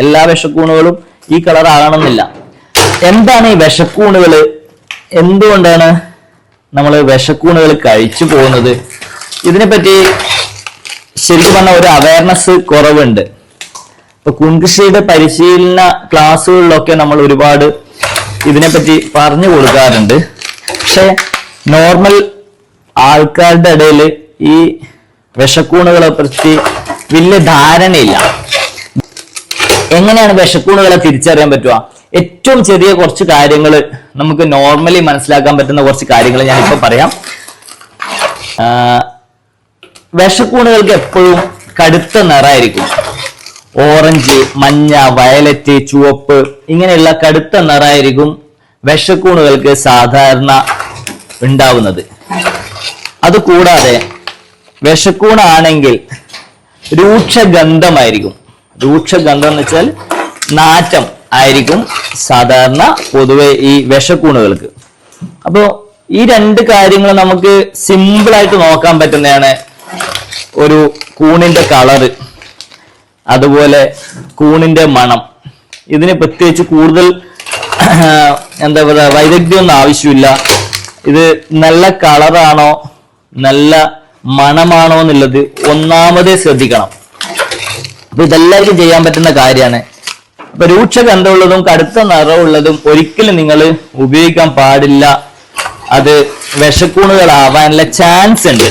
എല്ലാ വിഷക്കൂണുകളും ഈ കളർ ആകണമെന്നില്ല. എന്താണ് ഈ വിഷക്കൂണുകൾ? എന്തുകൊണ്ടാണ് നമ്മൾ വിഷക്കൂണുകൾ കഴിച്ചു പോകുന്നത്? ഇതിനെപ്പറ്റി ശരിക്കും പറഞ്ഞ ഒരു അവയർനെസ് കുറവുണ്ട്. ഇപ്പൊ കൂൺകൃഷിയുടെ പരിശീലന ക്ലാസ്സുകളിലൊക്കെ നമ്മൾ ഒരുപാട് ഇതിനെപ്പറ്റി പറഞ്ഞു കൊടുക്കാറുണ്ട്. പക്ഷെ നോർമൽ ആൾക്കാരുടെ ഇടയിൽ ഈ വിഷക്കൂണുകളെ പറ്റി വലിയ ധാരണയില്ല. എങ്ങനെയാണ് വിഷക്കൂണുകളെ തിരിച്ചറിയാൻ പറ്റുക? ഏറ്റവും ചെറിയ കുറച്ച് കാര്യങ്ങൾ, നമുക്ക് നോർമലി മനസ്സിലാക്കാൻ പറ്റുന്ന കുറച്ച് കാര്യങ്ങൾ ഞാനിപ്പോ പറയാം. വിഷക്കൂണുകൾക്ക് എപ്പോഴും കടുത്ത നിറമായിരിക്കും. ഓറഞ്ച്, മഞ്ഞ, വയലറ്റ്, ചുവപ്പ് ഇങ്ങനെയുള്ള കടുത്ത നിറമായിരിക്കും വിഷക്കൂണുകൾക്ക് സാധാരണ ഉണ്ടാവുന്നത്. അതുകൂടാതെ വിഷക്കൂണാണെങ്കിൽ രൂക്ഷഗന്ധമായിരിക്കും. രൂക്ഷഗന്ധം എന്ന് വെച്ചാൽ നാറ്റം ആയിരിക്കും സാധാരണ പൊതുവെ ഈ വിഷക്കൂണുകൾക്ക്. അപ്പോ ഈ രണ്ട് കാര്യങ്ങൾ നമുക്ക് സിമ്പിൾ ആയിട്ട് നോക്കാൻ പറ്റുന്നതാണ്. ഒരു കൂണിന്റെ കളറ്, അതുപോലെ കൂണിന്റെ മണം. ഇതിന് പ്രത്യേകിച്ച് കൂടുതൽ എന്താ പറയുക വൈദഗ്ധ്യമൊന്നും ആവശ്യമില്ല. ഇത് നല്ല കളറാണോ നല്ല മണമാണോ എന്നുള്ളത് ഒന്നാമതേ ശ്രദ്ധിക്കണം. അപ്പൊ ഇതെല്ലാവർക്കും ചെയ്യാൻ പറ്റുന്ന കാര്യമാണ്. അപ്പൊ രൂക്ഷഗന്ധമുള്ളതും കടുത്ത നിറമുള്ളതും ഒരിക്കലും നിങ്ങൾ ഉപയോഗിക്കാൻ പാടില്ല. അത് വിഷക്കൂണുകളാവാനുള്ള ചാൻസ് ഉണ്ട്.